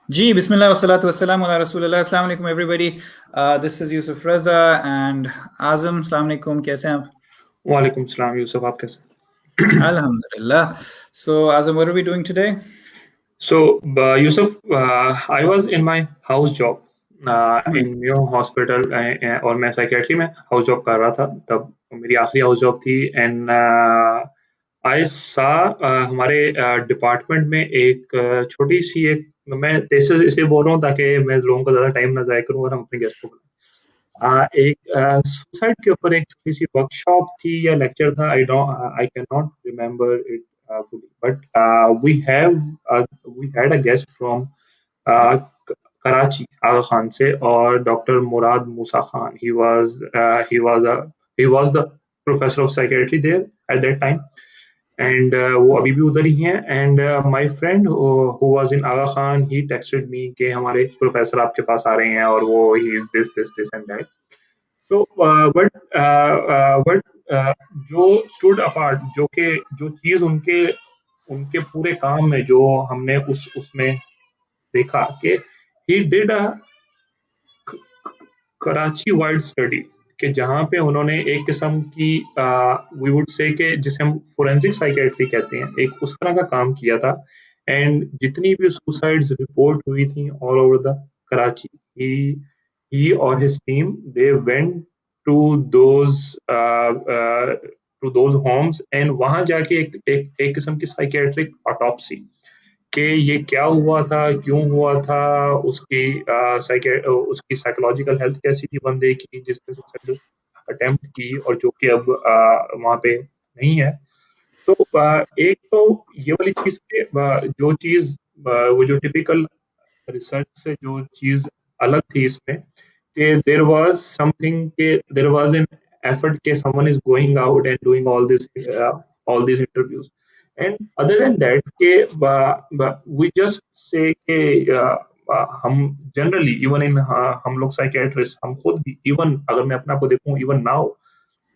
Ji, Bismillah, wassalatu wassalamu ala Rasulullah. Assalamu alaikum, everybody. This is Yusuf Raza and Azam. Assalamu alaikum. Kaise hain aap? वालेकुम सलाम यूसुफ, आप कैसे? Alhamdulillah. So, Azam, what are we doing today? So, Yusuf, I was in my house job in New Hospital और मैं psychiatry में house job कर रहा था, तब मेरी आखिरी हाउस जॉब थी एंड आई सा हमारे डिपार्टमेंट में एक छोटी सी एक मैं तेज इसलिए बोल रहा हूँ ताकि मैं लोगों का ज़्यादा टाइम ना ज़ाया करूँ और हम अपने गेस्ट को बुलाएं। एक सुसाइड के ऊपर एक छोटी सी वर्कशॉप थी या लेक्चर था, I can not remember it fully, but we had a guest from Karachi Aga Khan से और doctor Murad Musa Khan. He was the professor of psychiatry there at that time, and वो अभी भी उधर ही हैं. And my friend who was in Agha Khan, he texted me कि हमारे professor आपके पास आ रहे हैं और वो he is this and that. So but जो stood apart, जो चीज उनके पूरे काम में जो हमने उसमें देखा कि he did a Karachi wide study कि जहाँ पे उन्होंने एक किस्म की वी वुड से कि जिसे हम फोरेंसिक साइकियाट्री कहते हैं, एक उस तरह का काम किया था. एंड जितनी भी सुसाइड्स रिपोर्ट हुई थी all over the Karachi, he or his team, they went to those homes and वहां जाके एक किस्म की साइकियाट्रिक ऑटोप्सी कि ये क्या हुआ था, क्यों हुआ था, उसकी साइकोलॉजिकल हेल्थ कैसी थी बंदे की जिसने सुसाइड अटेम्प्ट की और जो कि अब वहां पे नहीं है. तो एक तो ये वाली चीज जो चीज वो जो टिपिकल रिसर्च से जो चीज अलग थी इसमें कि देयर वाज एन एफर्ट कि someone is going out and doing all these interviews. And other than that कि we just say कि हम जनरली इवन इन हम लोग साइकियाट्रिस्ट हम खुद भी इवन अगर मैं अपने आप को देखूं even now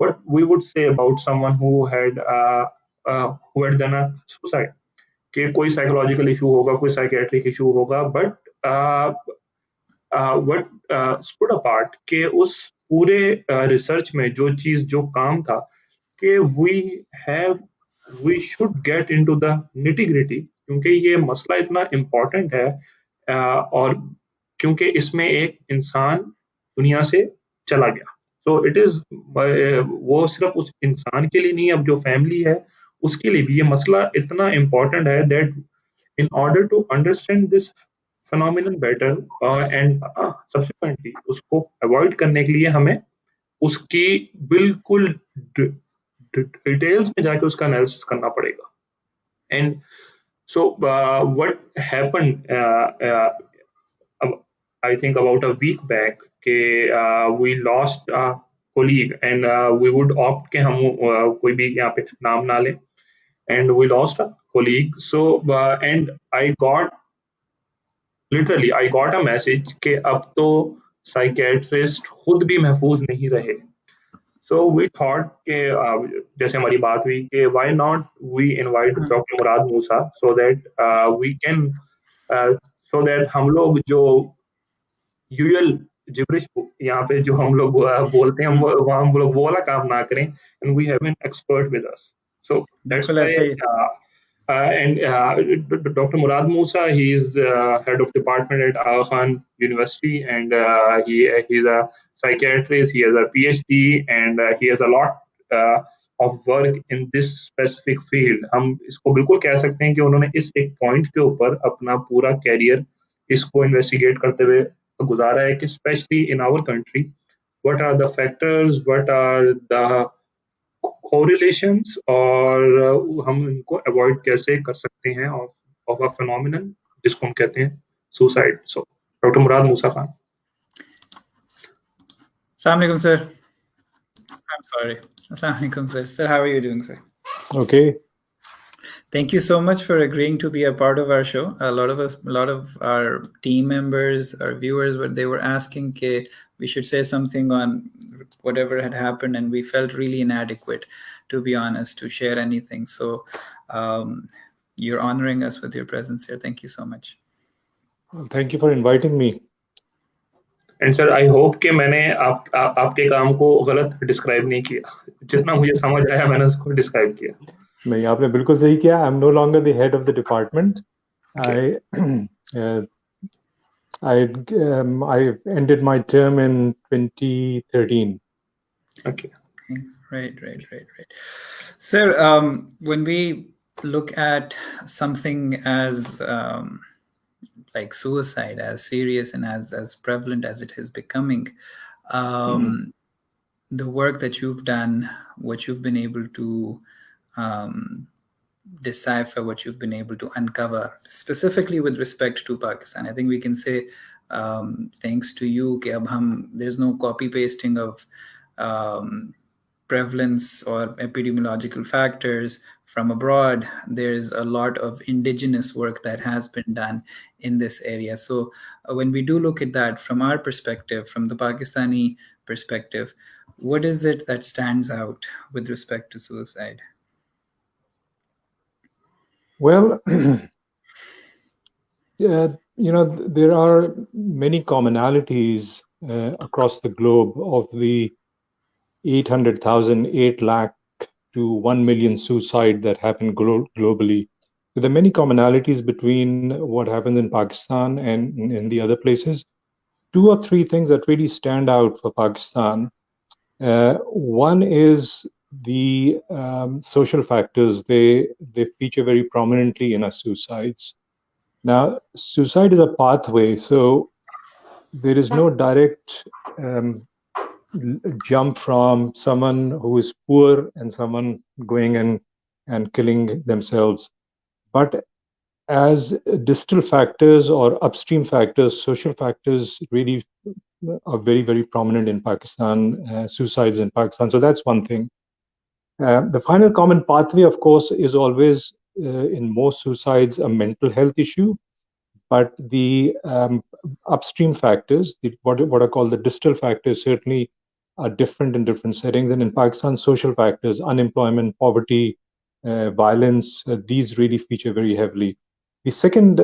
what we would say about someone who had done a suicide कि कोई साइकोलॉजिकल इशू होगा, कोई साइकियाट्रिक इशू होगा, बट what stood apart कि उस पूरे रिसर्च में जो काम था कि we should get into the nitty gritty क्योंकि ये मसला इतना इम्पोर्टेंट है और क्योंकि इसमें एक इंसान दुनिया से चला गया. सो इट इज वो सिर्फ उस इंसान के लिए नहीं, अब जो फैमिली है उसके लिए भी ये मसला इतना इम्पोर्टेंट है that in order to understand this phenomenon better and subsequently उसको अवॉइड करने के लिए हमें उसकी बिल्कुल डिटेल्स में जाके उसका एनालिसिस करना पड़ेगा. And so what happened I think about a week back we lost a colleague and we would opt कि हम कोई भी यहाँ पे नाम ना लें. And we lost a colleague. So and I got a message कि अब तो साइकियाट्रिस्ट खुद भी महफूज नहीं रहे. So we thought कि जैसे हमारी बात हुई कि why not we invite Dr. Murad Musa so that we can so that हम लोग जो यूजुअल जिब्रिश यहाँ पे जो हम लोग बोलते हैं हम लोग वो वाला काम ना करें and we have an expert with us. So that's why and Dr. Murad Musa, he is head of department at Aga Khan University, and he's a psychiatrist. He has a PhD, and he has a lot of work in this specific field. हम इसको बिल्कुल कह सकते हैं कि उन्होंने इस एक पॉइंट के ऊपर अपना पूरा कैरियर इसको इन्वेस्टिगेट करते हुए गुजारा है कि specially in our country what are the factors, what are the correlations और हम इनको अवॉइड कैसे कर सकते हैं of a phenomenon जिसको हम कहते हैं suicide. So Dr. Murad Musa Khan. Assalamu alaikum, sir. I'm sorry. Assalamu alaikum, sir. Sir, how are you doing, sir? Okay. Thank you so much for agreeing to be a part of our show. A lot of our team members, our viewers, they were asking that we should say something on whatever had happened, and we felt really inadequate, to be honest, to share anything. So you're honoring us with your presence here. Thank you so much. Well, thank you for inviting me. And sir I hope कि मैंने आपके काम को गलत describe नहीं किया, जितना मुझे समझ आया मैंने उसको डिस्क्राइब किया। नहीं, आपने बिल्कुल सही किया. I am no longer the head of the department. Okay. I ended my term in 2013. Okay. Right. Sir, when we look at something as like suicide, as serious and as prevalent as it is becoming, the work that you've done, what you've been able to um, decipher, what you've been able to uncover, specifically with respect to Pakistan, I think we can say, thanks to you, कि अब हम, there's no copy pasting of um, prevalence or epidemiological factors from abroad. There's a lot of indigenous work that has been done in this area. So when we do look at that from our perspective, from the Pakistani perspective, what is it that stands out with respect to suicide? Well, there are many commonalities across the globe of the 800,000, 8 lakh to 1 million suicide that happen globally. So there are many commonalities between what happens in Pakistan and in the other places. 2 or 3 things that really stand out for Pakistan. One is the social factors. They feature very prominently in our suicides. Now, suicide is a pathway, so there is no direct jump from someone who is poor and someone going and killing themselves. But as distal factors or upstream factors, social factors really are very, very prominent in Pakistan, suicides in Pakistan. So that's one thing. The final common pathway, of course, is always in most suicides a mental health issue. But the upstream factors, what are called the distal factors, certainly are different in different settings. And in Pakistan, social factors, unemployment, poverty, violence, these really feature very heavily. The second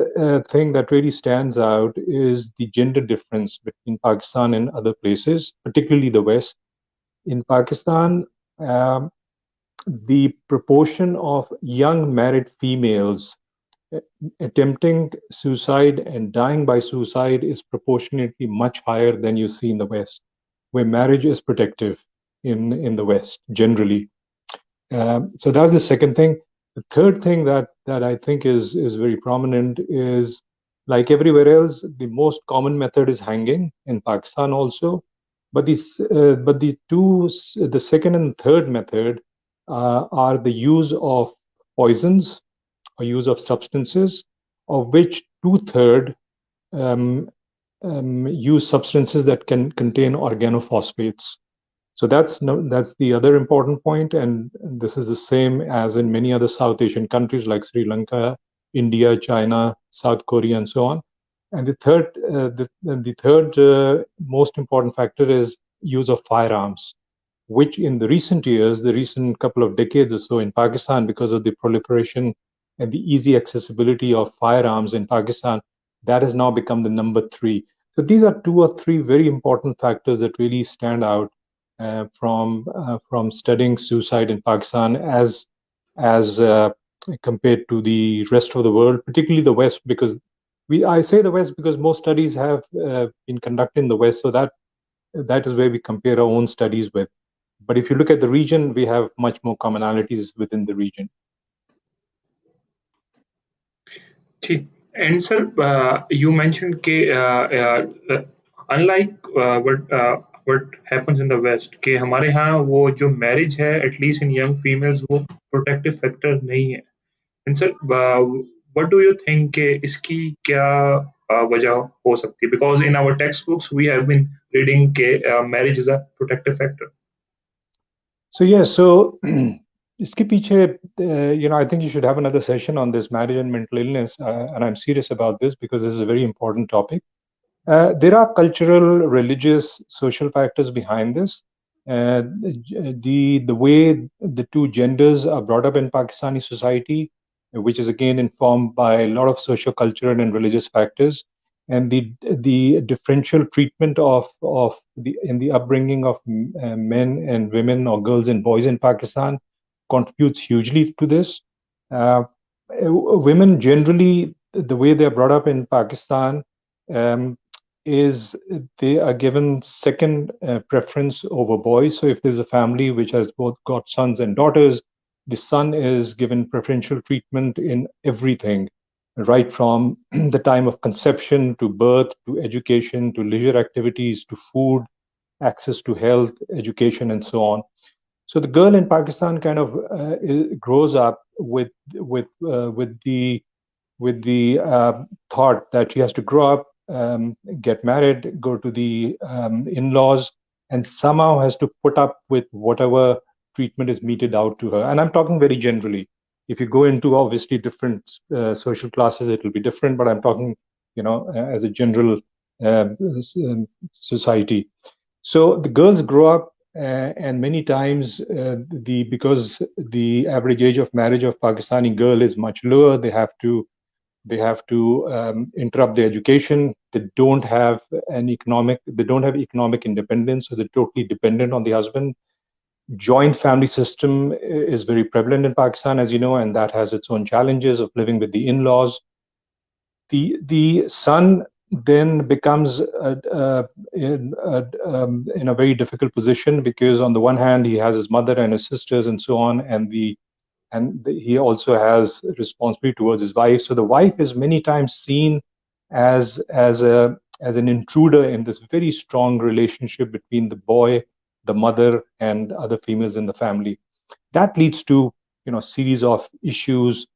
thing that really stands out is the gender difference between Pakistan and other places, particularly the West. In Pakistan, the proportion of young married females attempting suicide and dying by suicide is proportionately much higher than you see in the West, where marriage is protective in the West generally. So that's the second thing. The third thing that I think is very prominent is, like everywhere else, the most common method is hanging in Pakistan also. But the second and third method are the use of poisons or use of substances, of which 2/3 use substances that can contain organophosphates. So that's the other important point, and this is the same as in many other South Asian countries like Sri Lanka, India, China, South Korea, and so on. And the third most important factor is use of firearms, which in the recent years, the recent couple of decades or so in Pakistan, because of the proliferation and the easy accessibility of firearms in Pakistan, that has now become the number 3. So these are 2 or 3 very important factors that really stand out from studying suicide in Pakistan as compared to the rest of the world, particularly the West, because I say the West because most studies have been conducted in the West, so that is where we compare our own studies with. But if you look at the region, we have much more commonalities within the region. And sir, you mentioned unlike what happens in the West, कि हमारे यहाँ वो जो marriage है, at least in young females, वो protective factor नहीं है. And sir, what do you think कि इसकी क्या वजह हो सकती है? Because in our textbooks we have been reading कि marriage is a protective factor. So yeah, so iske piche, I think you should have another session on this marriage and mental illness, and I'm serious about this because this is a very important topic. There are cultural, religious, social factors behind this. The way the two genders are brought up in Pakistani society, which is again informed by a lot of social, cultural, and religious factors, and the differential treatment of the upbringing of men and women, or girls and boys in Pakistan, contributes hugely to this. Women generally, the way they're brought up in Pakistan, is they are given second preference over boys. So if there's a family which has both got sons and daughters, the son is given preferential treatment in everything, right from the time of conception to birth to education to leisure activities to food, access to health, education, and so on. So the girl in Pakistan kind of grows up with the thought that she has to grow up, get married, go to the in-laws, and somehow has to put up with whatever treatment is meted out to her. And I'm talking very generally. If you go into obviously different social classes, it will be different. But I'm talking, as a general society. So the girls grow up, and many times because the average age of marriage of Pakistani girl is much lower, they have to interrupt their education. They don't have economic independence, so they're totally dependent on the husband. Joint family system is very prevalent in Pakistan, as you know, and that has its own challenges of living with the in-laws. The son then becomes in a very difficult position, because on the one hand he has his mother and his sisters and so on, and he also has responsibility towards his wife. So the wife is many times seen as an intruder in this very strong relationship between the boy, the mother, and other females in the family. That leads to a series of issues,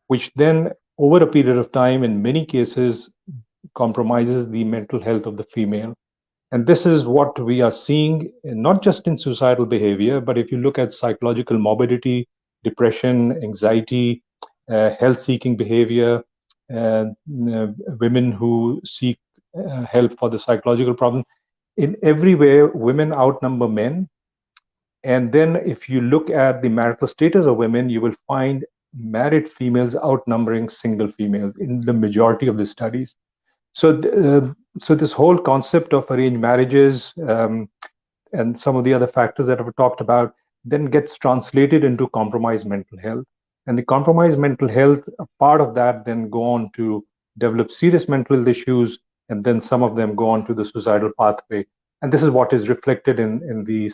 which then over a period of time, in many cases, compromises the mental health of the female. And this is what we are seeing, not just in suicidal behavior, but if you look at psychological morbidity, depression, anxiety, health-seeking behavior, women who seek help for the psychological problem. In every way, women outnumber men. And then if you look at the marital status of women, you will find married females outnumbering single females in the majority of the studies. So this whole concept of arranged marriages and some of the other factors that I've talked about then gets translated into compromised mental health. And the compromised mental health, a part of that then go on to develop serious mental health issues, and then some of them go on to the suicidal pathway. And this is what is reflected in the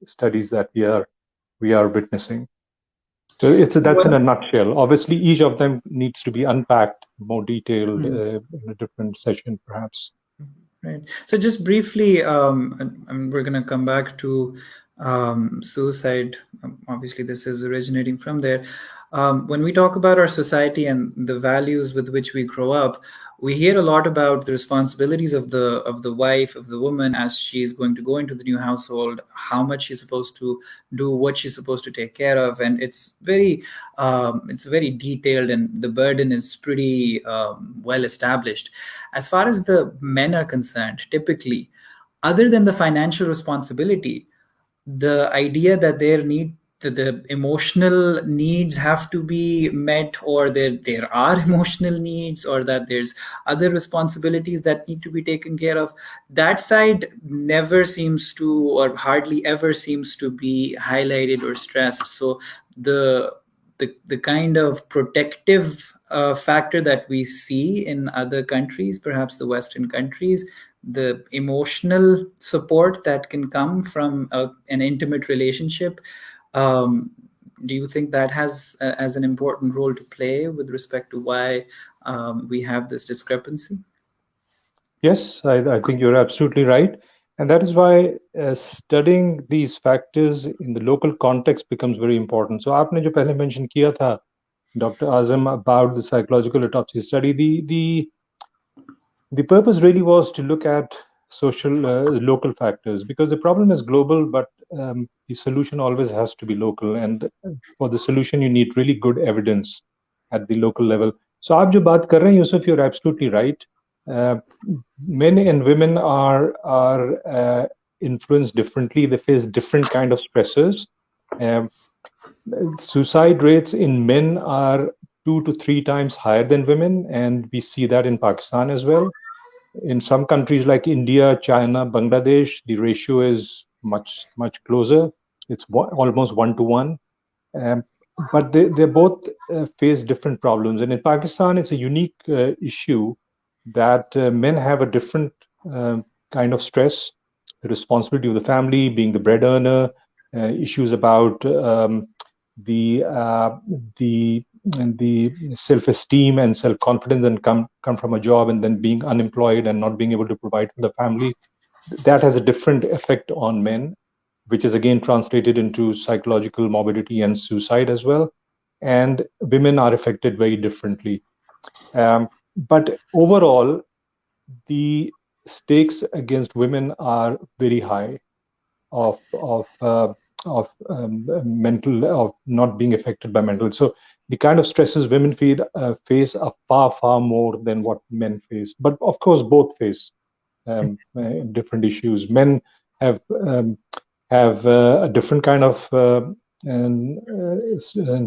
studies that we are witnessing. So that's in a nutshell. Obviously, each of them needs to be unpacked more detailed in a different session, perhaps. Right. So just briefly, we're going to come back to suicide. Obviously, this is originating from there. When we talk about our society and the values with which we grow up, we hear a lot about the responsibilities of the wife, of the woman, as she's going to go into the new household, how much she's supposed to do, what she's supposed to take care of, and it's very detailed, and the burden is pretty well established. As far as the men are concerned, typically, other than the financial responsibility, the idea that the emotional needs have to be met, or there are emotional needs, or that there's other responsibilities that need to be taken care of, that side never seems to, or hardly ever seems to be highlighted or stressed. So the kind of protective factor that we see in other countries, perhaps the Western countries, the emotional support that can come from an intimate relationship, do you think that has as an important role to play with respect to why we have this discrepancy? Yes, I think you're absolutely right. And that is why studying these factors in the local context becomes very important. So आपने जो पहले mention किया था, Dr. Azam, about the psychological autopsy study, the purpose really was to look at local factors, because the problem is global, but the solution always has to be local. And for the solution, you need really good evidence at the local level. So आप जो बात कर रहे हैं, Yusuf, you're absolutely right. Men and women are influenced differently. They face different kind of stressors. Suicide rates in men are 2 to 3 times higher than women, and we see that in Pakistan as well. In some countries like India, China, Bangladesh, the ratio is much closer. It's almost 1 to 1. But they both face different problems. And in Pakistan, it's a unique issue that men have a different kind of stress, the responsibility of the family, being the bread earner, issues about the self-esteem and self-confidence, and come from a job and then being unemployed and not being able to provide for the family. That has a different effect on men, which is again translated into psychological morbidity and suicide as well. And women are affected very differently. But overall, the stakes against women are very high of mental, of not being affected by mental. So the kind of stresses women face are far more than what men face. But of course, both face different issues. Men have a different kind of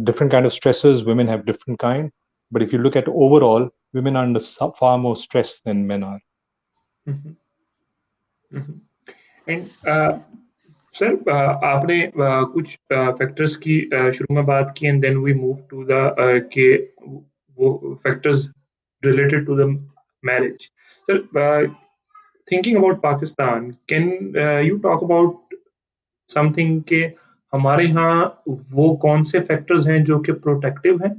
different kind of stresses. Women have different kind. But if you look at overall, women are under far more stress than men are. And sir आपने कुछ factors की शुरू में बात की, and then we move to the के वो factors related to the marriage. Sir, thinking about Pakistan, can you talk about something के हमारे यहाँ वो कौन से फैक्टर्स हैं जो कि प्रोटेक्टिव हैं,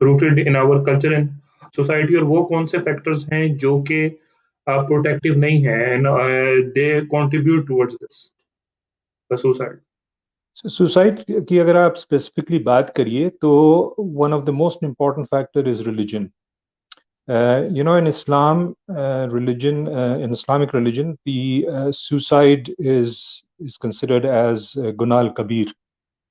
rooted in our culture and society, और वो कौन से फैक्टर्स हैं जो कि प्रोटेक्टिव नहीं है and they contribute towards this the suicide. Suicide की अगर आप स्पेसिफिकली बात करिए तो one of the most important factor is religion. In Islam, in Islamic religion, the suicide is considered as Gunah al-Kabir,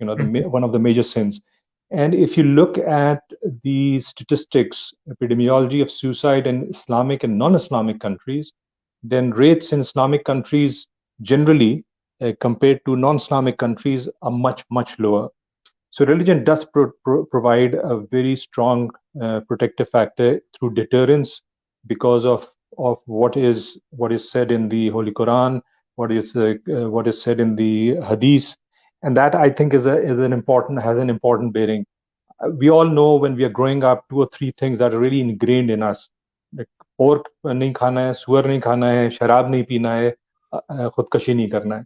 one of the major sins. And if you look at the statistics, epidemiology of suicide in Islamic and non-Islamic countries, then rates in Islamic countries generally compared to non-Islamic countries are much lower. So religion does provide a very strong protective factor through deterrence, because of what is said in the Holy Quran, what is said in the Hadith, and that I think has an important bearing. We all know when we are growing up 2 or 3 things that are really ingrained in us. Like pork nahi khana hai, suar nahi khana hai, sharab nahi peena hai, khudkashi nahi karna hai.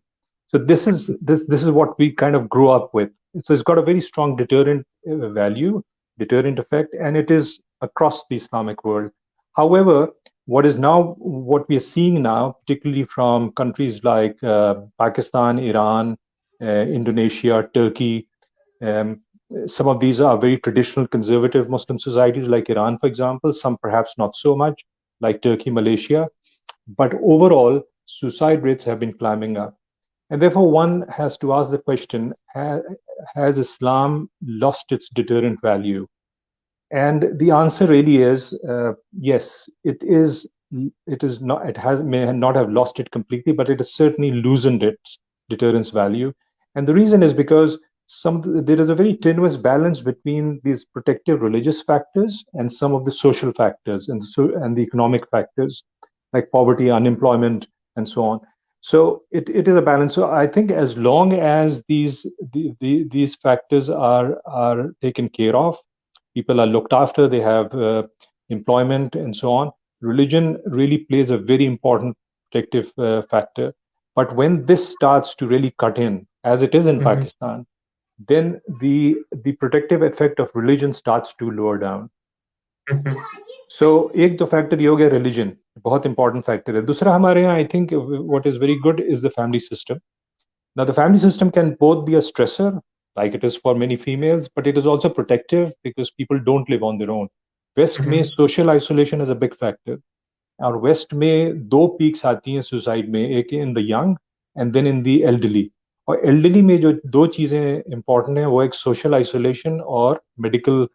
So this is what we kind of grew up with. So it's got a very strong deterrent value, deterrent effect, and it is across the Islamic world. However, what we are seeing now, particularly from countries like Pakistan, Iran, Indonesia, Turkey, some of these are very traditional conservative Muslim societies, like Iran, for example, some perhaps not so much, like Turkey, Malaysia. But overall, suicide rates have been climbing up. And therefore, one has to ask the question, has Islam lost its deterrent value? And the answer really is yes, it is not. May not have lost it completely, but it has certainly loosened its deterrence value. And the reason is because there is a very tenuous balance between these protective religious factors and some of the social factors and the economic factors, like poverty, unemployment, and so on. So it is a balance. So I think as long as these factors are taken care of, people are looked after, they have employment and so on, religion really plays a very important protective factor. But when this starts to really cut in, as it is in Pakistan, then the protective effect of religion starts to lower down. So एक तो factor ये हो गया religion, बहुत important factor है. दूसरा हमारे यहाँ I think what is very good is the family system. Now the family system can both be a stressor, like it is for many females, but it is also protective because people don't live on their own. West में social isolation is a big factor. और West में 2 peaks आती हैं suicide में, एक in the young and then in the elderly. और elderly में जो 2 चीजें important हैं वो एक social isolation और medical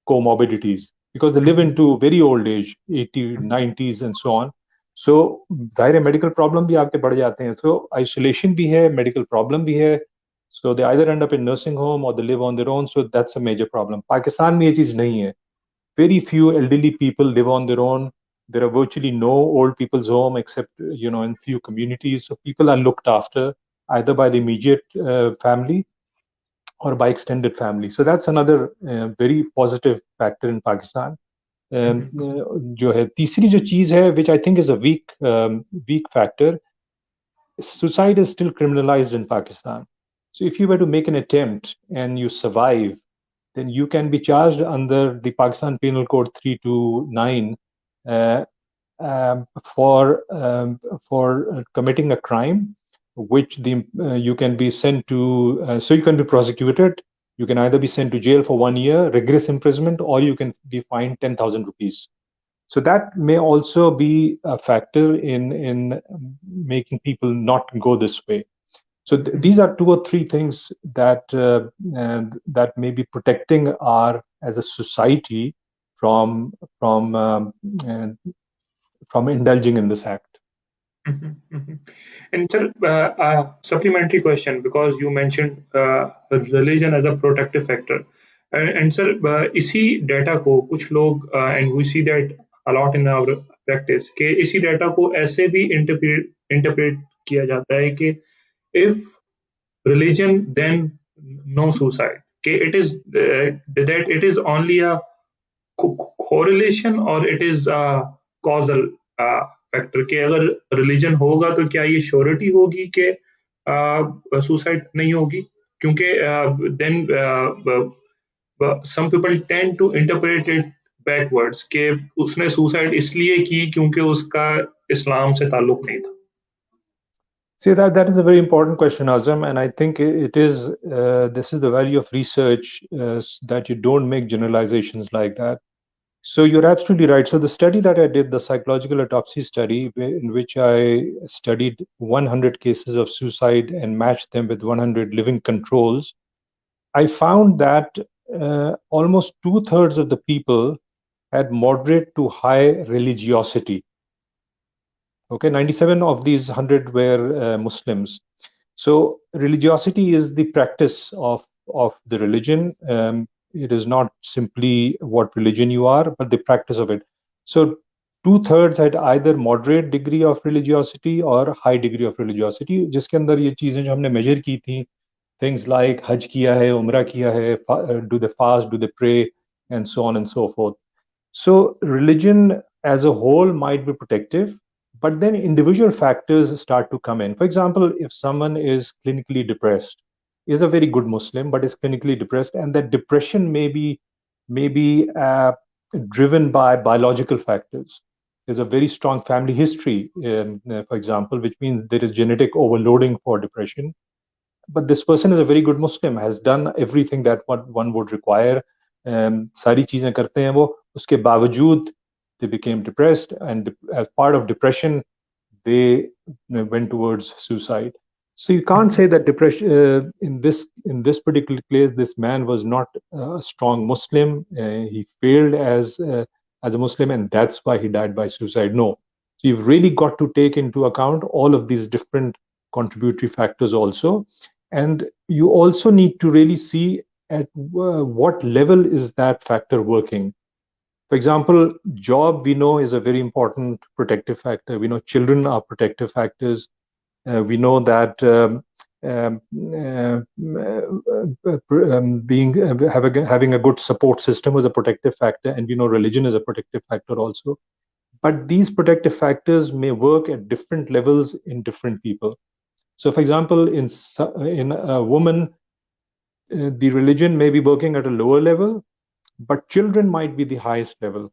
comorbidities, because they live into very old age, 80s, 90s and so on. So जाहिर है मेडिकल प्रॉब्लम भी आपके बढ़ जाते हैं. So isolation भी है, मेडिकल प्रॉब्लम भी है. So they either end up in nursing home or they live on their own. So that's a major problem. Pakistan में ये चीज नहीं है. Very few elderly people live on their own. There are virtually no old people's home except in few communities. So people are looked after either by the immediate family or by extended family. So that's another very positive factor in Pakistan. जो है तीसरी जो चीज है, which I think is a weak factor, suicide is still criminalized in Pakistan. So if you were to make an attempt and you survive, then you can be charged under the Pakistan Penal Code 329 for committing a crime, which you can be sent to. So you can be prosecuted. You can either be sent to jail for 1 year, rigorous imprisonment, or you can be fined 10,000 rupees. So that may also be a factor in making people not go this way. So these are 2 or 3 things that may be protecting as a society from indulging in this act. And sir, supplementary question, because you mentioned religion as a protective factor. And sir, इसी data को कुछ लोग and we see that a lot in our practice कि इसी data को ऐसे भी interpret किया जाता है कि if religion then no suicide, कि it is that it is only a correlation or it is a causal factor कि अगर religion होगा तो क्या ये surety होगी कि suicide नहीं होगी, क्योंकि then some people tend to interpret it backwards कि उसने suicide इसलिए की क्योंकि उसका इस्लाम से ताल्लुक नहीं था. See, that is a very important question, Azam, and I think it is. This is the value of research, that you don't make generalizations like that. So you're absolutely right. So the study that I did, the psychological autopsy study, in which I studied 100 cases of suicide and matched them with 100 living controls, I found that almost 2/3 of the people had moderate to high religiosity. Okay, 97 of these 100 were Muslims. So religiosity is the practice of the religion. It is not simply what religion you are, but the practice of it. So 2/3 had either moderate degree of religiosity or high degree of religiosity, जिसके अंदर ये चीजें जो हमने measure की थी, things like हज किया है, उम्रा किया है, do they fast, do they pray, and so on and so forth. So religion as a whole might be protective, but then individual factors start to come in. For example, if someone is clinically depressed, is a very good Muslim, but is clinically depressed, and that depression may be driven by biological factors. There's a very strong family history, for example, which means there is genetic overloading for depression. But this person is a very good Muslim, has done everything that one would require. सारी चीजें करते हैं वो, उसके बावजूद they became depressed, and as part of depression, they went towards suicide. So you can't say that depression in this particular case, this man was not a strong Muslim. He failed as a Muslim, and that's why he died by suicide. No. So you've really got to take into account all of these different contributory factors also, and you also need to really see at what level is that factor working. For example, job, we know, is a very important protective factor. We know children are protective factors. We know that having a good support system is a protective factor, and we know religion is a protective factor also. But these protective factors may work at different levels in different people. So, for example, in a woman, the religion may be working at a lower level, but children might be the highest level.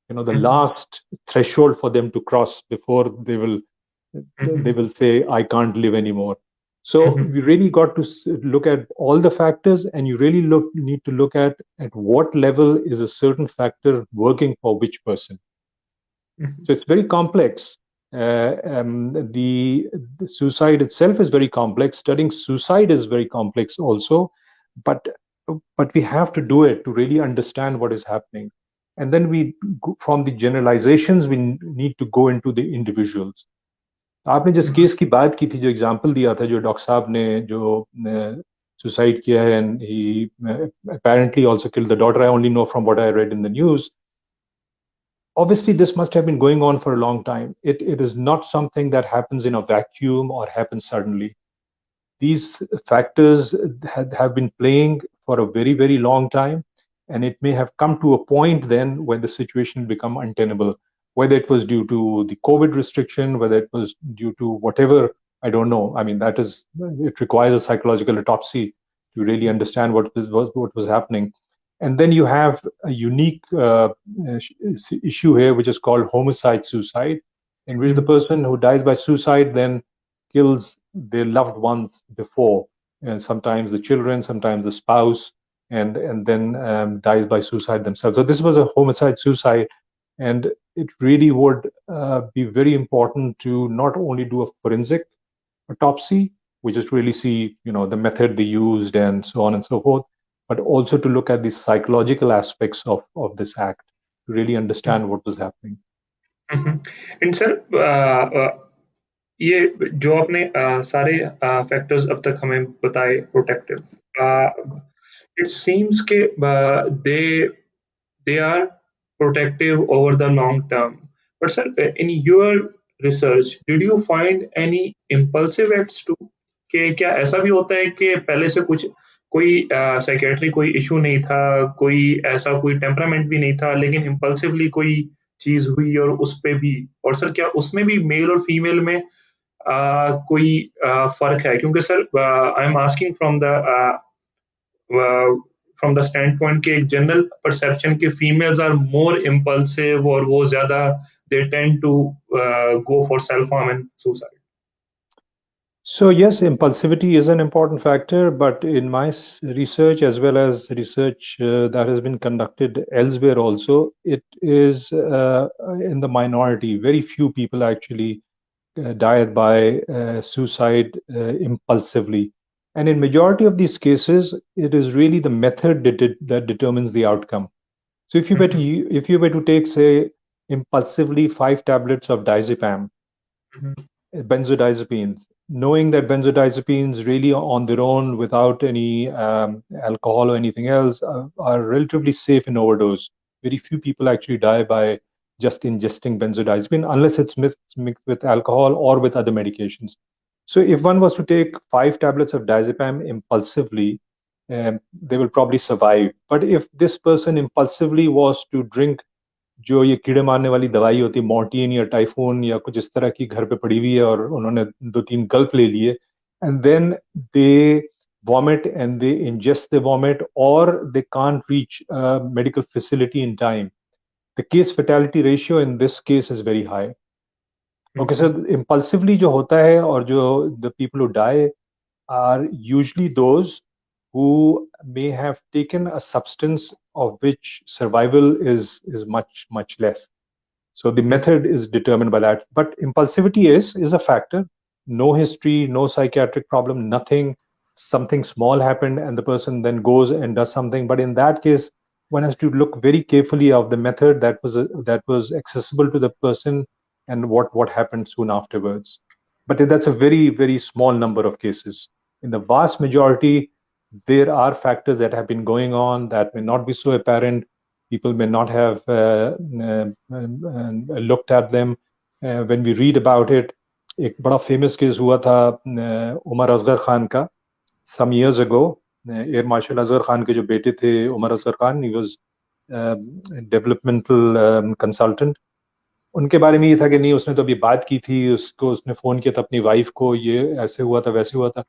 The last threshold for them to cross before they will say, I can't live anymore. So we really got to look at all the factors, and you really need to look at what level is a certain factor working for which person. So it's very complex. The suicide itself is very complex. Studying suicide is very complex also, but we have to do it to really understand what is happening. And then from the generalizations, we need to go into the individuals. आपने जिस case की बात की थी, जो example दिया था, जो डॉक्टर साहब ने जो suicide kiya hai, and he apparently also killed the daughter. I only know from what I read in the news. Obviously, this must have been going on for a long time. It is not something that happens in a vacuum or happens suddenly. These factors have been playing for a very, very long time, and it may have come to a point then when the situation become untenable, whether it was due to the COVID restriction, whether it was due to whatever, I don't know. I mean, it requires a psychological autopsy to really understand what was happening. And then you have a unique issue here, which is called homicide suicide, in which the person who dies by suicide then kills their loved ones before, and sometimes the children, sometimes the spouse, and then dies by suicide themselves. So this was a homicide suicide, and it really would be very important to not only do a forensic autopsy, which is to really see, the method they used and so on and so forth, but also to look at the psychological aspects of this act to really understand what was happening. And sir ये जो आपने सारे factors अब तक हमें बताए protective, it seems के they are protective over the long term. But sir, in your research, did you find any impulsive acts too? कि क्या ऐसा भी होता है कि पहले से कोई साइकेट्री कोई इशू नहीं था, कोई ऐसा कोई टेम्परामेंट भी नहीं था, लेकिन इम्पल्सिवली कोई चीज हुई और उस पे भी, और सर क्या उसमें भी मेल और फीमेल में कोई फर्क है? क्योंकि sir I am asking from the stand point के एक जनरल परसेप्शन के फीमेल्स आर मोर इम्पल्सिव और वो ज्यादा they tend to go for self harm and suicide. So yes, impulsivity is an important factor, but in my research, as well as research that has been conducted elsewhere also, it is in the minority. Very few people actually die by suicide impulsively. And in majority of these cases, it is really the method that determines the outcome. So if you were to take, say, impulsively 5 tablets of diazepam, benzodiazepines, knowing that benzodiazepines really on their own without any alcohol or anything else are relatively safe in overdose. Very few people actually die by just ingesting benzodiazepine unless it's mixed with alcohol or with other medications. So if one was to take 5 tablets of diazepam impulsively, they will probably survive. But if this person impulsively was to drink जो ये कीड़े मारने वाली दवाई होती है, Morton या typhoon या कुछ इस तरह की घर पे पड़ी हुई है, और उन्होंने 2-3 गल्प ले लिए, and then they vomit and they ingest the vomit, or they can't reach a medical facility in time, the case fatality ratio in this case is very high. Okay, so impulsively जो होता है और जो the people who die are usually those who may have taken a substance of which survival is much less. So the method is determined by that. But impulsivity is a factor. No history, no psychiatric problem, nothing. Something small happened and the person then goes and does something. But in that case, one has to look very carefully of the method that was accessible to the person and what happened soon afterwards. But that's a very, very small number of cases. In the vast majority, there are factors that have been going on that may not be so apparent. People may not have looked at them. When we read about it, एक बड़ा famous case हुआ था उमर असगर खान का some years ago. Air Marshal Asghar Khan के जो बेटे थे Umar Asghar Khan, he was developmental consultant. उनके बारे में ये था कि नहीं, उसने तो अभी बात की थी, उसने फोन किया था अपनी वाइफ को, ये ऐसे हुआ था वैसे हुआ था.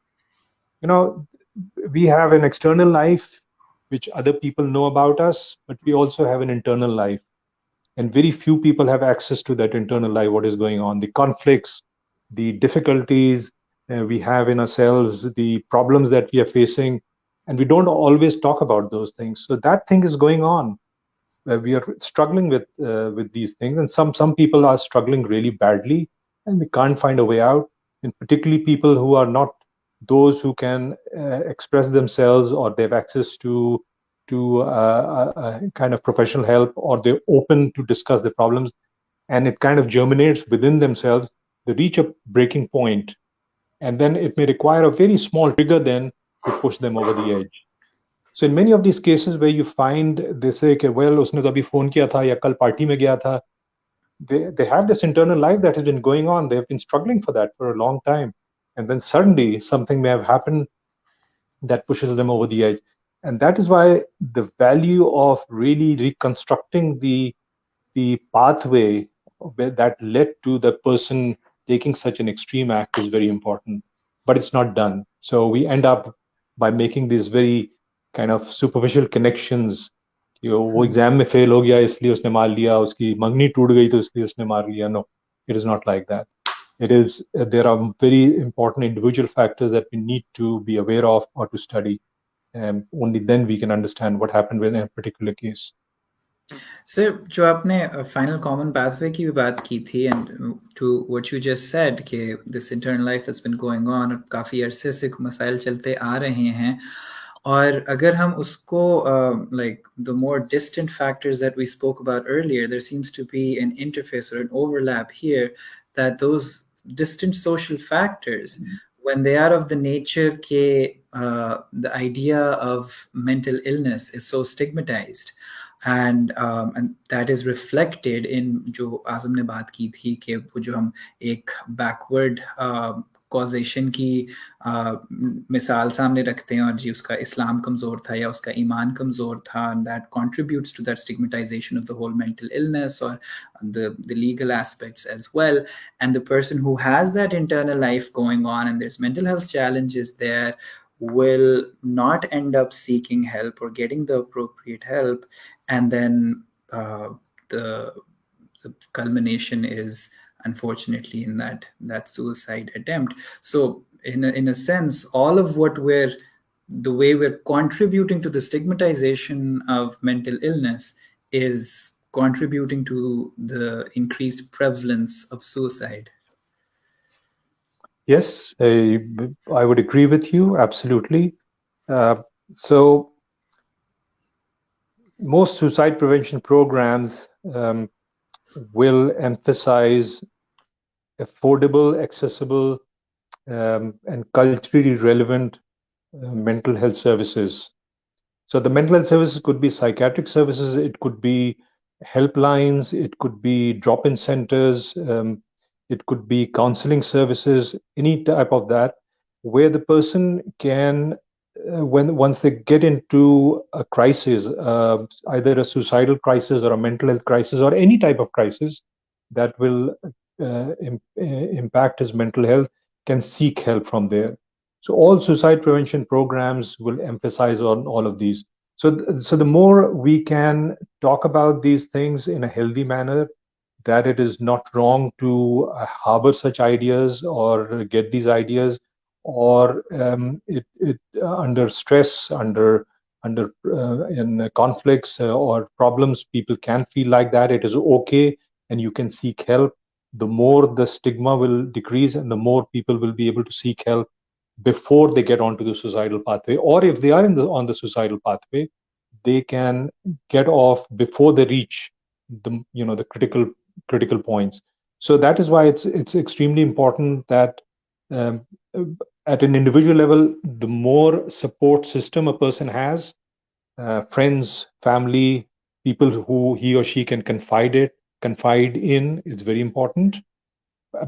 We have an external life which other people know about us, but we also have an internal life, and very few people have access to that internal life, what is going on, the conflicts, the difficulties we have in ourselves, the problems that we are facing, and we don't always talk about those things. So that thing is going on. We are struggling with these things, and some people are struggling really badly and we can't find a way out, and particularly people who are not those who can express themselves, or they have access to kind of professional help, or they're open to discuss their problems, and it kind of germinates within themselves. They reach a breaking point, and then it may require a very small trigger then to push them over the edge. So in many of these cases where you find they say कि well उसने तो अभी phone किया था या कल party में गया था, they have this internal life that has been going on. They have been struggling for that for a long time, and then suddenly something may have happened that pushes them over the edge. And that is why the value of really reconstructing the pathway that led to the person taking such an extreme act is very important, but it's not done. So we end up by making these very kind of superficial connections. वो exam में fail हो गया इसलिए उसने मार लिया, उसकी मंगनी टूट गई तो इसलिए उसने मार लिया. No, it is not like that. It is there are very important individual factors that we need to be aware of or to study, and only then we can understand what happened in a particular case. Sir, जो आपने final common pathway की भी बात की थी, and to what you just said कि this internal life that's been going on, और काफ़ी अरसे से मसाइल चलते आ रहे हैं, और अगर हम उसको like the more distant factors that we spoke about earlier, there seems to be an interface और an overlap here, that those distant social factors, when they are of the nature ke the idea of mental illness is so stigmatized, and that is reflected in जो आज़म ने बात की थी कि वो जो हम एक बैकवर्ड कॉजेशन की मिसाल सामने रखते हैं, और जी उसका इस्लाम कमज़ोर था या उसका ईमान कमज़ोर था, and that contributes to that stigmatization of the whole mental illness or the legal aspects as well. And the person who has that internal life going on and there's mental health challenges there will not end up seeking help or getting the appropriate help, and then the culmination is unfortunately in that suicide attempt. So in a sense, all of what the way we're contributing to the stigmatization of mental illness is contributing to the increased prevalence of suicide. Yes, I would agree with you absolutely. So most suicide prevention programs will emphasize affordable, accessible, and culturally relevant mental health services. So the mental health services could be psychiatric services, it could be helplines, it could be drop-in centers, it could be counseling services, any type of that, where the person can, once they get into a crisis, either a suicidal crisis or a mental health crisis or any type of crisis that will impact his mental health, can seek help from there. So all suicide prevention programs will emphasize on all of these. So the more we can talk about these things in a healthy manner, that it is not wrong to harbor such ideas or get these ideas, or it under stress, under in conflicts or problems, people can feel like that. It is okay, and you can seek help. The more the stigma will decrease, and the more people will be able to seek help before they get onto the suicidal pathway, or if they are on the suicidal pathway, they can get off before they reach the critical points. So that is why it's extremely important that at an individual level, the more support system a person has, friends, family, people who he or she can confide in, is very important.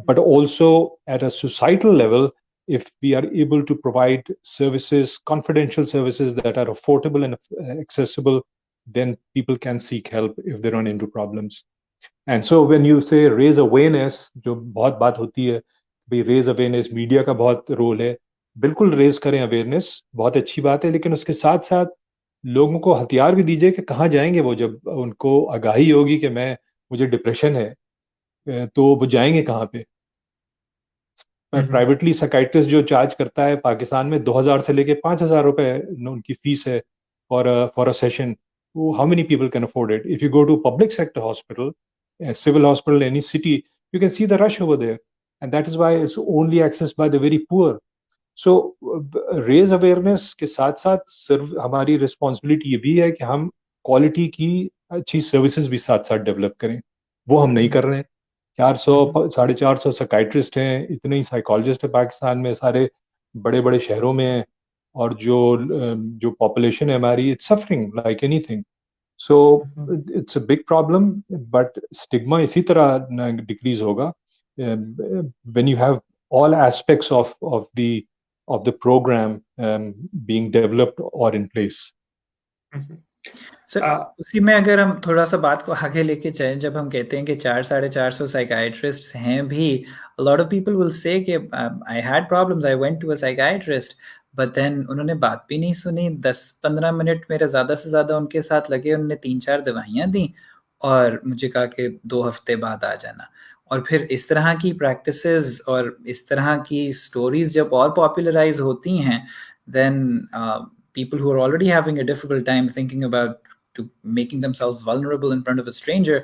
But also at a societal level, if we are able to provide services, confidential services that are affordable and accessible, then people can seek help if they run into problems. And so when you say raise awareness, जो बहुत बात होती है, भाई raise awareness, media का बहुत role है, बिल्कुल रेज करें अवेयरनेस, बहुत अच्छी बात है, लेकिन उसके साथ साथ लोगों को हथियार भी दीजिए कि कहाँ जाएंगे वो, जब उनको आगाही होगी कि मुझे डिप्रेशन है, तो वो जाएंगे कहाँ पे. प्राइवेटली साइकाइट्रिस्ट जो चार्ज करता है पाकिस्तान में 2000 से लेके 5000 रुपए उनकी फीस है for a session. How many people can afford it? If you go to public sector hospital, a civil hospital in any city, you can see the rush over there, and that is why it's only accessed by the very poor. So raise awareness के साथ साथ हमारी responsibility ये भी है कि हम quality की अच्छी सर्विसेज भी साथ साथ डेवलप करें. वो हम नहीं कर रहे हैं. 400-450 साइकाइट्रिस्ट हैं, इतने ही साइकोलॉजिस्ट है पाकिस्तान में, सारे बड़े बड़े शहरों में हैं, और जो पॉपुलेशन है हमारी, it's suffering like anything. So it's a big problem, but stigma इसी तरह डिक्रीज होगा when you have all aspects of the program being developed or in place. Sir उसी में अगर हम थोड़ा सा बात को आगे लेके चलें, जब हम कहते हैं कि 400-450 साइकाइट्रिस्ट्स हैं भी, a lot of people will say कि I had problems, I went to a psychiatrist, but then उन्होंने बात भी नहीं सुनी, 10-15 मिनट मेरे ज़्यादा से ज़्यादा उनके साथ लगे, उन्होंने 3-4 दवाइयाँ दी और मुझे कहा कि 2 हफ्ते बाद आ जाना. और फिर इस तरह की प्रैक्टिसेस और इस तरह की स्टोरीज जब और पॉपुलराइज होती हैं, then people who are already having a difficult time thinking about to making themselves vulnerable in front of a stranger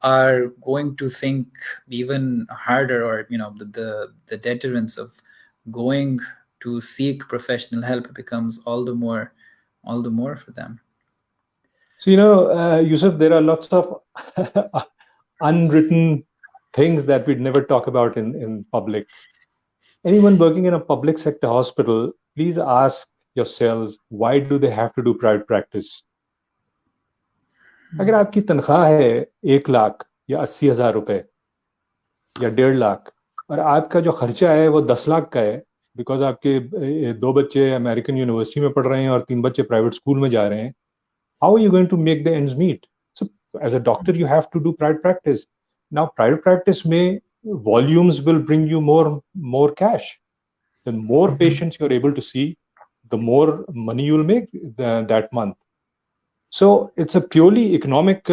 are going to think even harder, or the deterrence of going to seek professional help becomes all the more for them. So Yusuf, there are lots of unwritten things that we'd never talk about in public. Anyone working in a public sector hospital, please ask yourselves, why do they have to do private practice? अगर आपकी तनख्वाह है 1 लाख या 80,000 रुपए या 1.5 लाख और आपका जो खर्चा है वो 10 लाख का है, बिकॉज आपके 2 बच्चे अमेरिकन यूनिवर्सिटी में पढ़ रहे हैं और 3 बच्चे प्राइवेट स्कूल में जा रहे हैं, how are you going to make the ends meet? So as a doctor, you have to do private practice. Now, private practice may volumes will bring you more cash. The more patients you're able to see, the more money you'll make that month. So it's a purely economic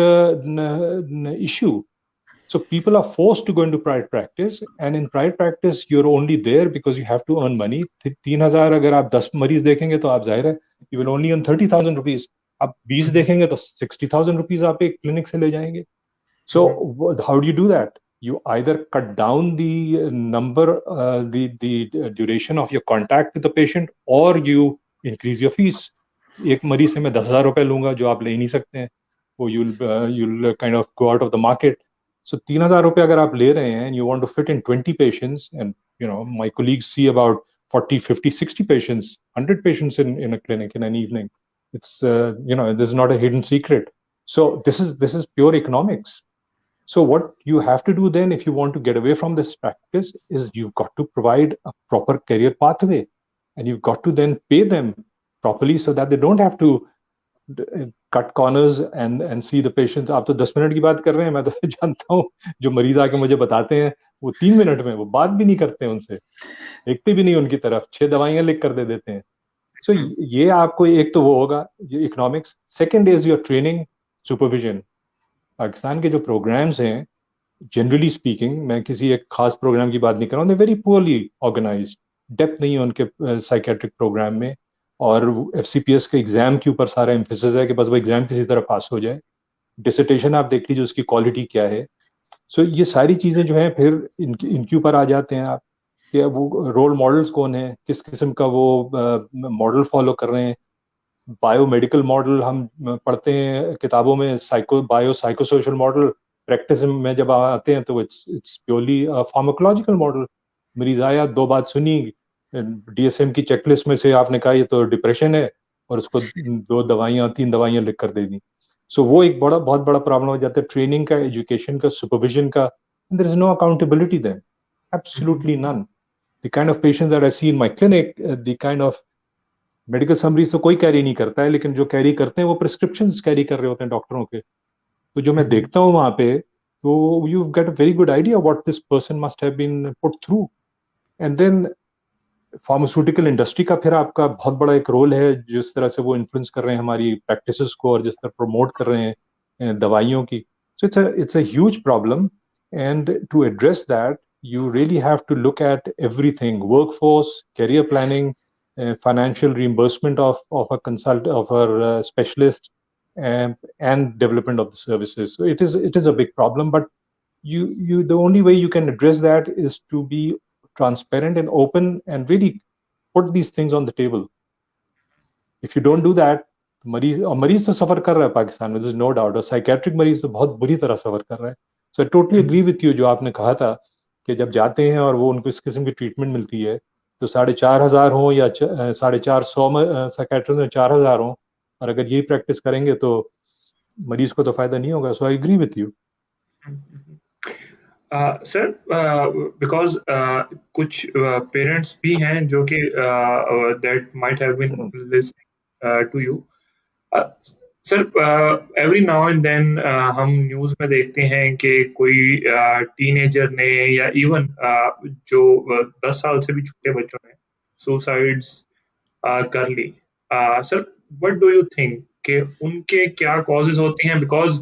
issue. So people are forced to go into private practice, and in private practice, you're only there because you have to earn money. 3,000 अगर आप 10 मरीज देखेंगे तो आप जाहिर है you will only earn 30,000 rupees. आप 20 देखेंगे तो 60,000 rupees आप एक क्लिनिक से ले जाएंगे. So how do you do that? You either cut down the number, the duration of your contact with the patient, or you increase your fees. एक मरीज से मैं 10,000 रुपए लूंगा जो आप ले ही नहीं सकते हैं, वो you'll kind of go out of the market. So 3,000 रुपए अगर आप ले रहे हैं and you want to fit in 20 patients, and my colleagues see about 40, 50, 60 patients, 100 patients in a clinic in an evening. It's this is not a hidden secret. So this is pure economics. So what you have to do then, if you want to get away from this practice, is you've got to provide a proper career pathway, and you've got to then pay them properly so that they don't have to cut corners and see the patients. आप तो 10 minute की बात कर रहे हैं, मैं तो जानता हूँ जो मरीज आके मुझे बताते हैं वो 3 मिनट में वो बात भी नहीं करते हैं उनसे, देखते भी नहीं उनकी तरफ, 6 दवाइयां लिख कर दे देते हैं. So ये आपको एक तो वो होगा economics. Second is your training supervision. Pakistan के जो प्रोग्राम्स हैं, जनरली स्पीकिंग, मैं किसी एक खास प्रोग्राम की बात नहीं कर रहा हूँ, वेरी पुअरली ऑर्गेनाइज्ड, डेप्थ नहीं है उनके साइकेट्रिक प्रोग्राम में, और FCPS के एग्जाम के ऊपर सारा एम्फेसिस है कि बस वो एग्जाम किसी तरह पास हो जाए. डिसर्टेशन आप देख लीजिए उसकी क्वालिटी क्या है. सो ये सारी चीजें जो हैं फिर इनके ऊपर आ जाते हैं आप कि वो रोल मॉडल्स कौन है, किस किस्म का वो मॉडल फॉलो कर रहे हैं. बायोमेडिकल मॉडल हम पढ़ते हैं किताबों में, साइको सोशल मॉडल. प्रैक्टिस में जब आते हैं तो इट्स प्योरली फार्माकोलॉजिकल मॉडल. मरीज आया, 2 बात सुनी, DSM की चेकलिस्ट में से आपने कहा ये तो डिप्रेशन है, और उसको 2 दवाइयां 3 दवाइयां लिख कर दे दी. सो वो एक बहुत बड़ा प्रॉब्लम हो जाता है ट्रेनिंग का, एजुकेशन का, सुपरविजन का. There is no accountability then, absolutely none. The kind of patients that I see in my clinic, the kind of medical summaries तो कोई कैरी नहीं करता है, लेकिन जो कैरी करते हैं वो प्रिस्क्रिप्शन कैरी कर रहे होते हैं डॉक्टरों के. तो जो मैं देखता हूँ वहां पे, तो you get a very good idea what this person must have been put through. And then pharmaceutical industry का फिर आपका बहुत बड़ा एक रोल है, जिस तरह से वो इन्फ्लुएंस कर रहे हैं हमारी प्रैक्टिसेस को और जिस तरह प्रमोट कर रहे हैं दवाइयों की. So it's a huge problem, and to address that you really have to look at everything: workforce, career planning, financial reimbursement of a specialist, and development of the services. So it is a big problem, but the only way you can address that is to be transparent and open and really put these things on the table. If you don't do that, मरीज तो सफर कर रहा है पाकिस्तान में, there's no doubt. और psychiatric मरीज तो बहुत बुरी तरह सफर कर रहा है. So I totally agree with you जो आपने कहा था कि जब जाते हैं और वो उनको इस किस्म की ट्रीटमेंट मिलती है तो 4,500 हो या 450 साइकेट्रिस्ट में 4,000 हो, और अगर यही प्रैक्टिस करेंगे तो मरीज को तो फायदा नहीं होगा. So I agree with you. Sir because कुछ पेरेंट्स भी हैं जो कि that might have been listening to you. Sir every now and then हम न्यूज़ में देखते हैं कि कोई टीनेजर ने या इवन जो 10 साल से भी छोटे बच्चों ने सुसाइड्स कर ली. Sir what do you think कि उनके क्या कॉजेज होती हैं? बिकॉज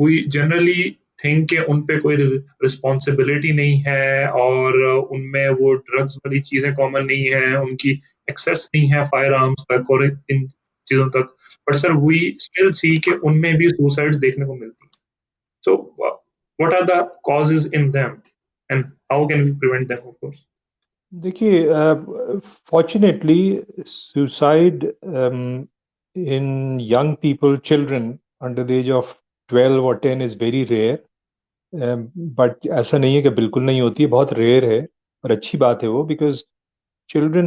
वी जनरली थिंक कि उन पे कोई रिस्पॉन्सिबिलिटी नहीं है और उनमें वो ड्रग्स वाली चीजें कॉमन नहीं है, उनकी एक्सेस नहीं है फायर आर्म्स तक और इन चीजों तक. But sir we still see कि उनमें भी सुसाइड्स देखने को मिलती हैं. So what are the causes in them and how can we prevent them? Of course देखिए, fortunately suicide in young people, children under the age of 12 और 10 is very rare. But ऐसा नहीं है कि बिल्कुल नहीं होती है, बहुत रेयर है और अच्छी बात है वो, because children,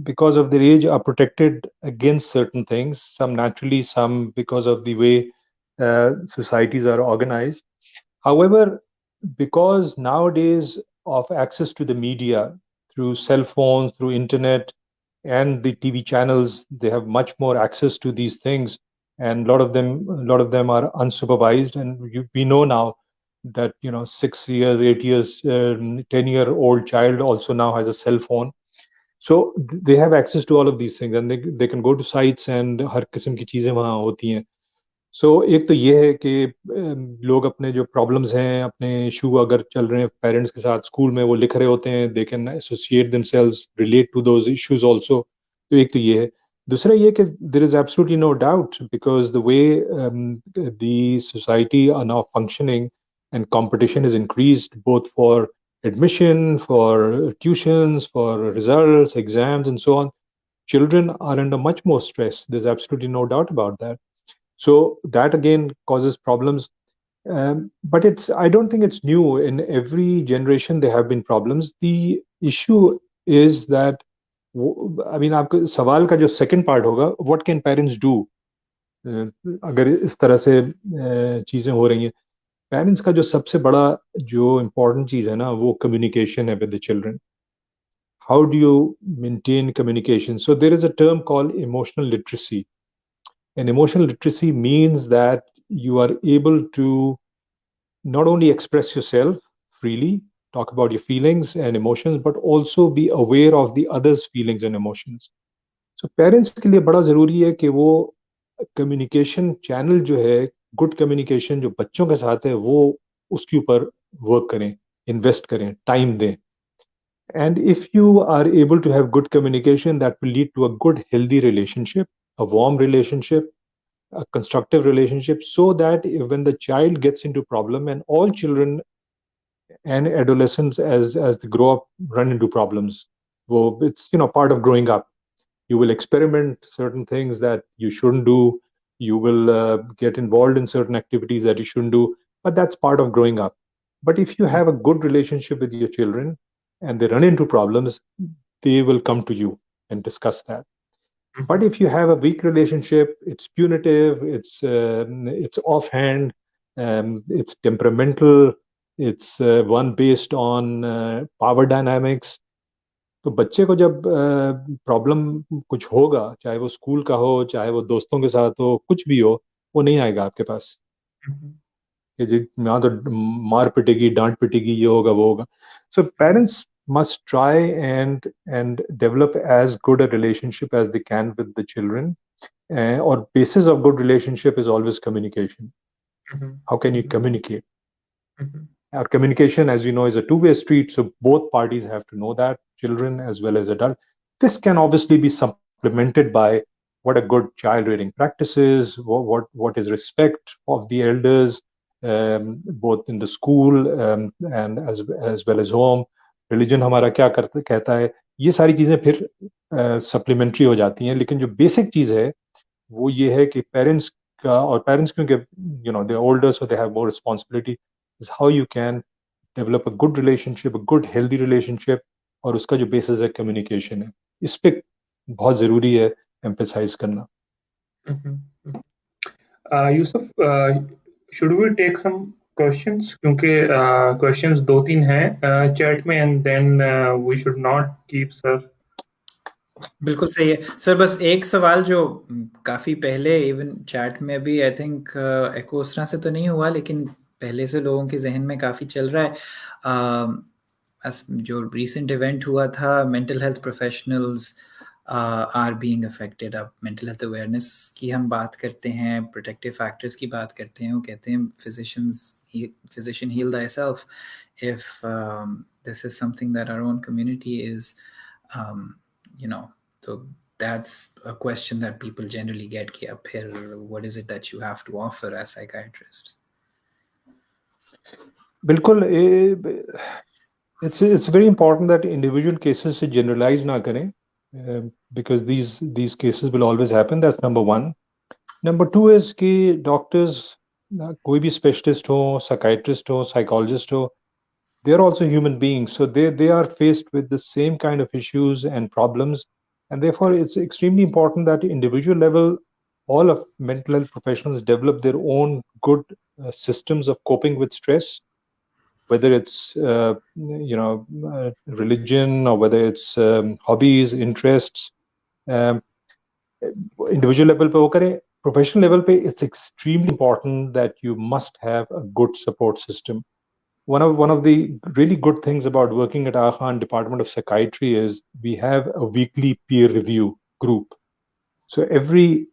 because of their age, are protected against certain things, some naturally, some because of the way societies are organized. However, because nowadays of access to the media through cell phones, through internet and the TV channels, they have much more access to these things, and a lot of them are unsupervised. And we know now that 6 years, 8 years, 10-year-old child also now has a cell phone. So they have access to all of these things, and they can go to sites and हर किस्म की चीजें वहाँ होती हैं. सो एक तो ये है कि लोग अपने जो प्रॉब्लम्स हैं, अपने इशू अगर चल रहे हैं पेरेंट्स के साथ, स्कूल में वो लिख रहे होते हैं, they can associate themselves, relate to those issues also. तो एक तो ये है. दूसरा ये कि there is absolutely no doubt, because the way the society are now functioning and competition is increased both for admission, for tuitions, for results, exams, and so on. Children are under much more stress. There's absolutely no doubt about that. So that again causes problems. But I don't think it's new. In every generation, there have been problems. The issue is that, I mean, आपके सवाल का जो second part होगा, what can parents do? अगर इस तरह से चीजें हो रही हैं, पेरेंट्स का जो सबसे बड़ा जो इम्पोर्टेंट चीज है ना, वो कम्युनिकेशन है with the children. How do you maintain communication? So there is a term called emotional literacy. And emotional literacy means that you are able to not only express yourself freely, talk about your feelings and emotions, but also be aware of the others' feelings and emotions. So parents के लिए बड़ा जरूरी है कि वो communication channel जो है, good communication जो बच्चों के साथ है, वो उसके ऊपर वर्क करें, इन्वेस्ट करें, टाइम दें. And if you are able to have good communication, that will lead to a good, healthy relationship, a warm relationship, a constructive relationship, so that when the child gets into problem, and all children and adolescents as they grow up run into problems. Well, it's part of growing up. You will experiment certain things that you shouldn't do. You will get involved in certain activities that you shouldn't do, but that's part of growing up. But if you have a good relationship with your children and they run into problems, they will come to you and discuss that. But if you have a weak relationship, it's punitive, it's offhand, it's temperamental, it's one based on power dynamics. तो बच्चे को जब problem कुछ होगा, चाहे वो school का हो, चाहे वो दोस्तों के साथ हो, कुछ भी हो, वो नहीं आएगा आपके पास कि जी यहाँ तो मार पिटेगी, डांट पिटेगी, ये होगा, वो होगा. So parents must try and develop as good a relationship as they can with the children, or basis of good relationship is always communication. How can you communicate? Our communication, as you know, is a two-way street, so both parties have to know that, children as well as adults. This can obviously be supplemented by what a good child rearing practice is, what is respect of the elders, both in the school and as well as home. Religion हमारा क्या कहता है, ये सारी चीजें फिर supplementary हो जाती हैं. लेकिन जो बेसिक चीज है वो ये है कि पेरेंट्स का, और पेरेंट्स क्योंकि they are older so they have more responsibility, is how you can develop a good relationship, a good healthy relationship और उसका जो बेसिस है कम्युनिकेशन है. इस पे बहुत ज़रूरी है एम्फेसाइज करना. Yusuf, should we take some questions? क्योंकि questions 2-3 हैं chat में, and then we should not keep sir. बिल्कुल सही है सर. बस एक सवाल जो काफ़ी पहले इवन चैट में भी आई थिंक एको उस तरह से तो नहीं हुआ, लेकिन पहले से लोगों के जहन में काफ़ी चल रहा है. जो रिसेंट इवेंट हुआ था, mental health professionals are being affected. अब मेंटल हेल्थ अवेयरनेस की हम बात करते हैं, प्रोटेक्टिव फैक्टर्स की बात करते हैं, वो कहते हैं physician heal thyself. If this is something that our own community is so that's a question that people generally get ki ab phir what is it that you have to offer as psychiatrists? बिल्कुल. It's very important that individual cases se generalize na kare, because these cases will always happen. That's number one. Number two is कि doctors, कोई भी specialist हो, psychiatrist हो, psychologist हो, they are also human beings. So they are faced with the same kind of issues and problems. And therefore, it's extremely important that individual level, all of mental health professionals develop their own good systems of coping with stress, whether it's religion or whether it's hobbies, interests. Individual level पे वो करें. Professional level पे, it's extremely important that you must have a good support system. One of the really good things about working at Aga Khan Department of Psychiatry is we have a weekly peer review group. So every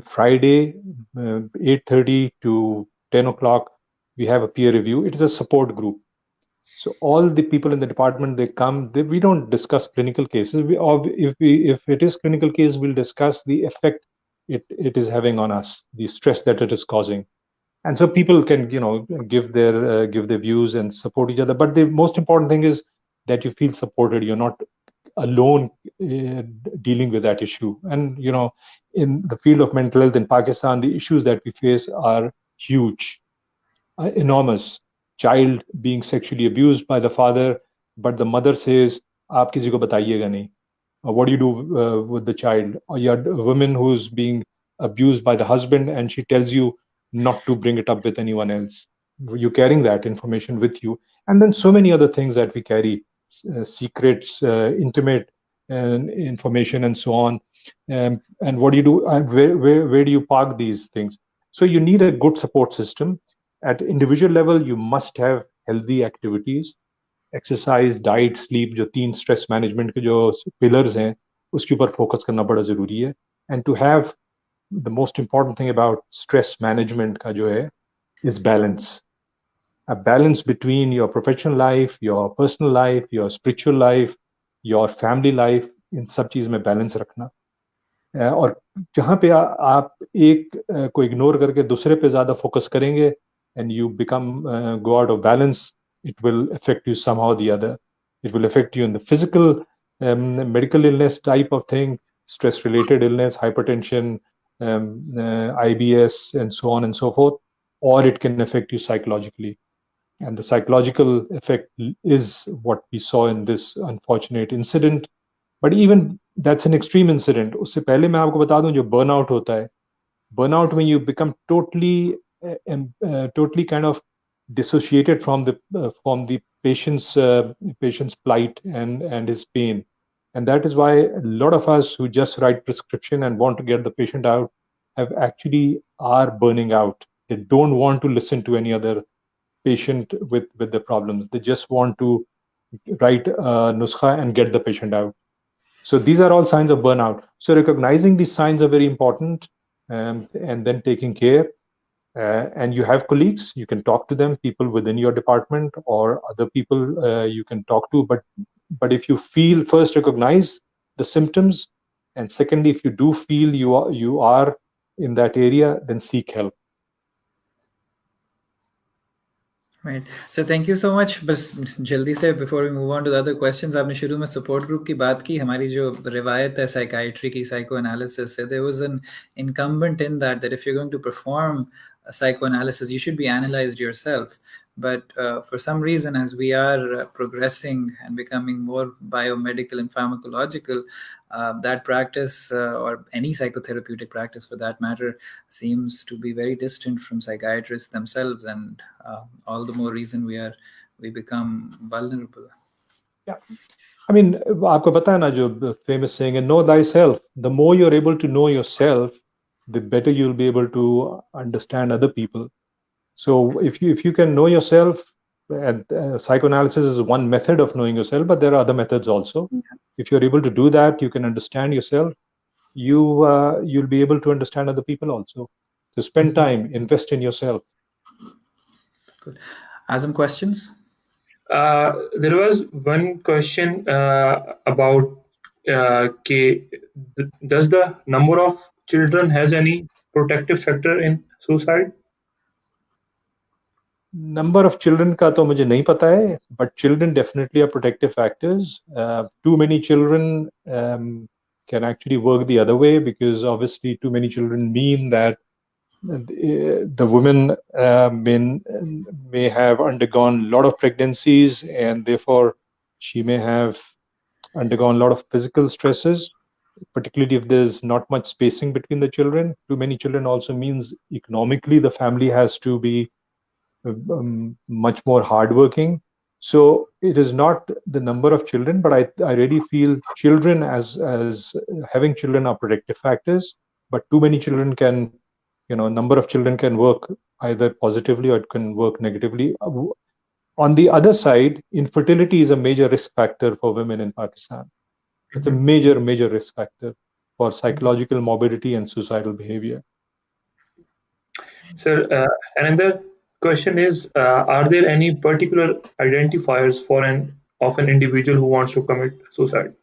Friday, 8:30 to 10 o'clock, we have a peer review. It is a support group. So all the people in the department, they come. We don't discuss clinical cases. If it is clinical case, we'll discuss the effect it is having on us, the stress that it is causing. And so people can give their views and support each other. But the most important thing is that you feel supported. You're not alone dealing with that issue. And in the field of mental health in Pakistan, the issues that we face are huge, enormous. Child being sexually abused by the father, but the mother says aap kisi ko batayega nahi. What do you do with the child? Or you have a woman who's being abused by the husband and she tells you not to bring it up with anyone else. You're carrying that information with you. And then so many other things that we carry, secrets, intimate information and so on. And what do you do? Where do you park these things? So you need a good support system. At individual level, you must have healthy activities. Exercise, diet, sleep, जो 3 stress management के जो pillars हैं, उसके ऊपर focus करना बड़ा जरूरी है. And to have the most important thing about stress management का जो है is balance. A balance between your professional life, your personal life, your spiritual life, your family life. इन सब चीज में बैलेंस रखना. और जहां पे आप एक को इग्नोर करके दूसरे पे ज्यादा फोकस करेंगे and you become go out of balance, it will affect you somehow or the other. It will affect you in the physical medical illness type of thing, stress related illness, hypertension, IBS, and so on and so forth, or it can affect you psychologically. And the psychological effect is what we saw in this unfortunate incident. But even that's an extreme incident. उससे पहले मैं आपको बता दूं, जो burnout होता है, burnout when you become totally kind of dissociated from the patient's plight and his pain. And that is why a lot of us who just write prescription and want to get the patient out are burning out. They don't want to listen to any other patient with the problems. They just want to write a nuskha and get the patient out. So these are all signs of burnout. So recognizing these signs are very important, and then taking care. And you have colleagues, you can talk to them, people within your department or other people you can talk to. But if you feel, first recognize the symptoms, and secondly, if you do feel you are in that area, then seek help. Right. So thank you so much. बस जल्दी से before we move on to the other questions, आपने शुरू में support group की बात की. हमारी जो रिवायत है psychiatry की, psychoanalysis से, there was an incumbent in that if you're going to perform a psychoanalysis, you should be analyzed yourself. But for some reason, as we are progressing and becoming more biomedical and pharmacological, that practice, or any psychotherapeutic practice for that matter, seems to be very distant from psychiatrists themselves, and all the more reason we become vulnerable. Yeah. I mean, आपको पता है ना जो famous saying है, know thyself. The more you're able to know yourself, the better you'll be able to understand other people. So if you can know yourself, and psychoanalysis is one method of knowing yourself, but there are other methods also. If you're able to do that, you can understand yourself. You'll be able to understand other people also. So spend time, invest in yourself. Good. Azam, questions? There was one question about does the number of children has any protective factor in suicide? Number of children का तो मुझे नहीं पता है, but children definitely are protective factors. Too many children can actually work the other way, because obviously too many children mean that the woman may have undergone a lot of pregnancies, and therefore she may have undergone a lot of physical stresses, particularly if there's not much spacing between the children. Too many children also means economically the family has to be much more hardworking. So it is not the number of children, but I really feel children as having children are protective factors. But too many children can, number of children can work either positively or it can work negatively. On the other side, infertility is a major risk factor for women in Pakistan. It's a major risk factor for psychological morbidity and suicidal behavior. Sir, another question is, are there any particular identifiers for an individual who wants to commit suicide?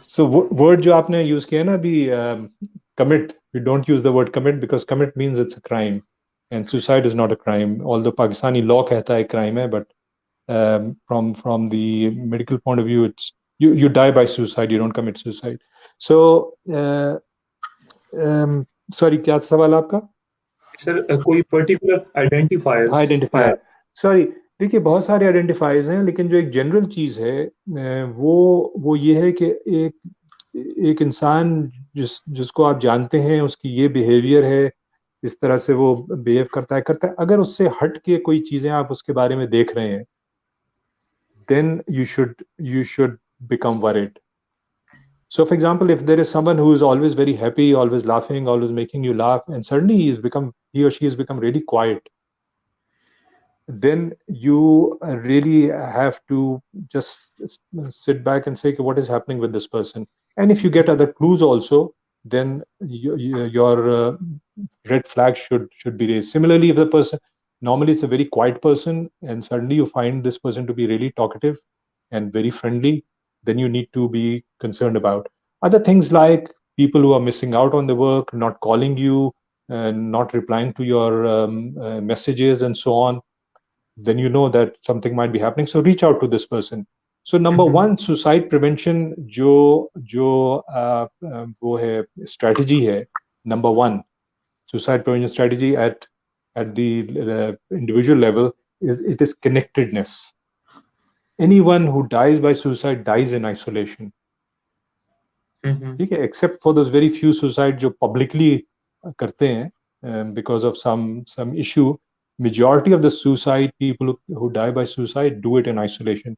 So word जो आपने use किया ना अभी, commit, we don't use the word commit because commit means it's a crime, and suicide is not a crime, although Pakistani law कहता है crime है, but from the medical point of view, it's you die by suicide, you don't commit suicide. So sorry, क्या सवाल आपका? Sir कोई particular identifier sorry, देखिए बहुत सारे आइडेंटिफायर्स हैं, लेकिन जो एक जनरल चीज है वो ये है कि एक इंसान जिसको आप जानते हैं, उसकी ये बिहेवियर है, इस तरह से वो बिहेव करता है, अगर उससे हट के कोई चीजें आप उसके बारे में देख रहे हैं, then you should become worried. So for example, if there is someone who is always very happy, always laughing, always making you laugh, and suddenly he or she has become really quiet, then you really have to just sit back and say, what is happening with this person? And if you get other clues also, then your red flag should be raised. Similarly, if the person normally is a very quiet person and suddenly you find this person to be really talkative and very friendly, then you need to be concerned about other things like people who are missing out on the work, not calling you, not replying to your messages and so on. Then you know that something might be happening. So reach out to this person. So number one, suicide prevention जो वो है strategy है. Number one, suicide prevention strategy at the individual level is connectedness. Anyone who dies by suicide dies in isolation. ठीक है, except for those very few suicide जो publicly करते हैं because of some issue. Majority of the suicide people who die by suicide do it in isolation,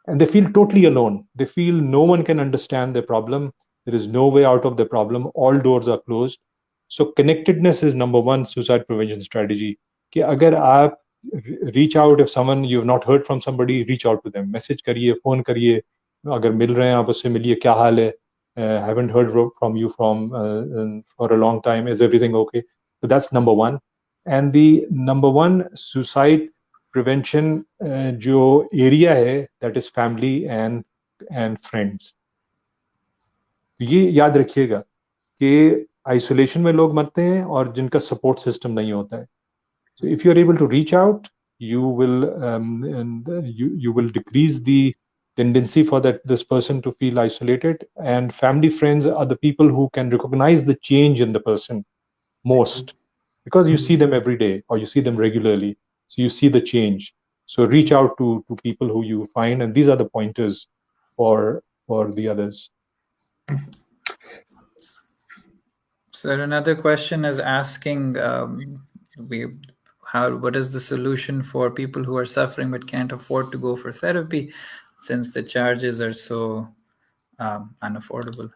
and they feel totally alone. They feel no one can understand their problem. There is no way out of the problem. All doors are closed. So connectedness is number one suicide prevention strategy. कि अगर आप reach out, if someone you have not heard from somebody, reach out to them. Message करिए, phone करिए, अगर मिल रहे हैं आप उससे मिलिए, क्या हाल है? Haven't heard from you for a long time. Is everything okay? So that's number one. And the number one suicide prevention जो area है, that is family and friends. ये याद रखिएगा कि isolation में लोग मरते हैं और जिनका support system नहीं होता है. So if you're able to reach out, you will decrease the tendency for this person to feel isolated. And family friends are the people who can recognize the change in the person most. because you see them every day or you see them regularly, so you see the change. So reach out to people who you find, and these are the pointers for the others. So another question is asking, what is the solution for people who are suffering but can't afford to go for therapy, since the charges are so unaffordable?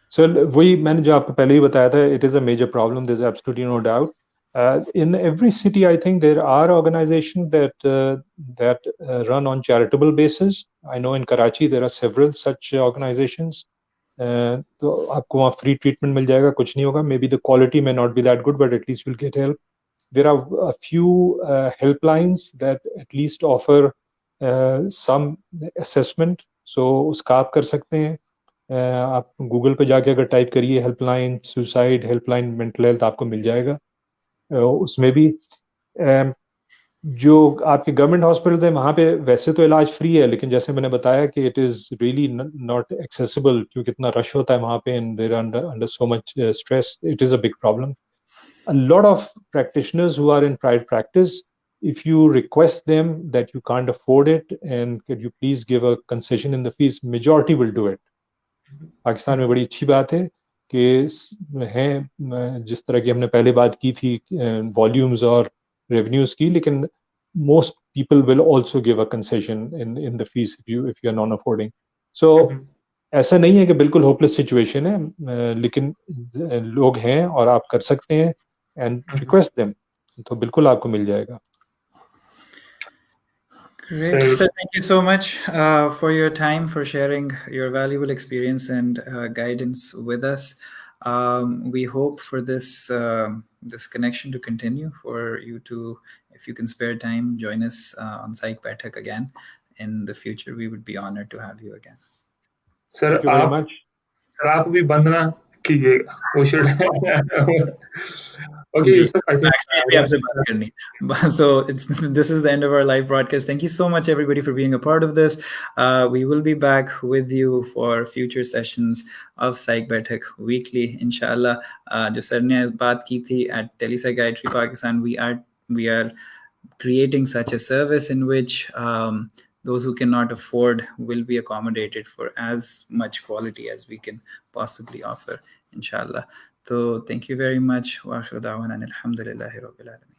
So वही मैंने जो आपको पहले ही बताया था, it is a major problem. There's absolutely no doubt. In every city, I think there are organizations that run on charitable basis. I know in Karachi there are several such organizations. तो आपको वहाँ free treatment मिल जाएगा, कुछ नहीं होगा. Maybe the quality may not be that good, but at least you'll get help. There are a few helplines that at least offer some assessment. So उसका आप कर सकते हैं. आप गूगल पे जाके अगर टाइप करिए helpline suicide, helpline mental health, आपको मिल जाएगा. उसमें भी जो आपके गवर्नमेंट हॉस्पिटल है वहाँ पे वैसे तो इलाज फ्री है, लेकिन जैसे मैंने बताया कि it is really not accessible, क्योंकि इतना रश होता है वहाँ पे and they're under so much stress. It is a big problem. A lot of practitioners who are in private practice, if you request them that you can't afford it and could you please give a concession in the fees, majority will do it. Pakistan में बड़ी अच्छी बात है कि हैं जिस तरह की हमने पहले बात की थी वॉल्यूम्स और रेवेन्यूज की, लेकिन most people will also give a concession in the fees if you are non affording. So ऐसा नहीं है कि बिल्कुल होपलेस सिचुएशन है, लेकिन लोग हैं और आप कर सकते हैं एंड रिक्वेस्ट देम, तो बिल्कुल आपको मिल जाएगा. Great. So thank you so much for your time, for sharing your valuable experience and guidance with us. We hope for this connection to continue, for you to, if you can spare time, join us on Psychiatric again in the future. We would be honored to have you again. Sir, Thank you very much. Sir आप भी बंद ना कीजिएगा. We should. Okay, Yusuf, I think. So this is the end of our live broadcast. Thank you so much, everybody, for being a part of this. We will be back with you for future sessions of Psychiatric Weekly, inshallah. जो sir ने बात की थी at Telepsychiatry Pakistan, we are creating such a service in which those who cannot afford will be accommodated for as much quality as we can possibly offer, inshallah. So thank you very much. Wa akhiru da'wana alhamdulillahi rabbil alamin.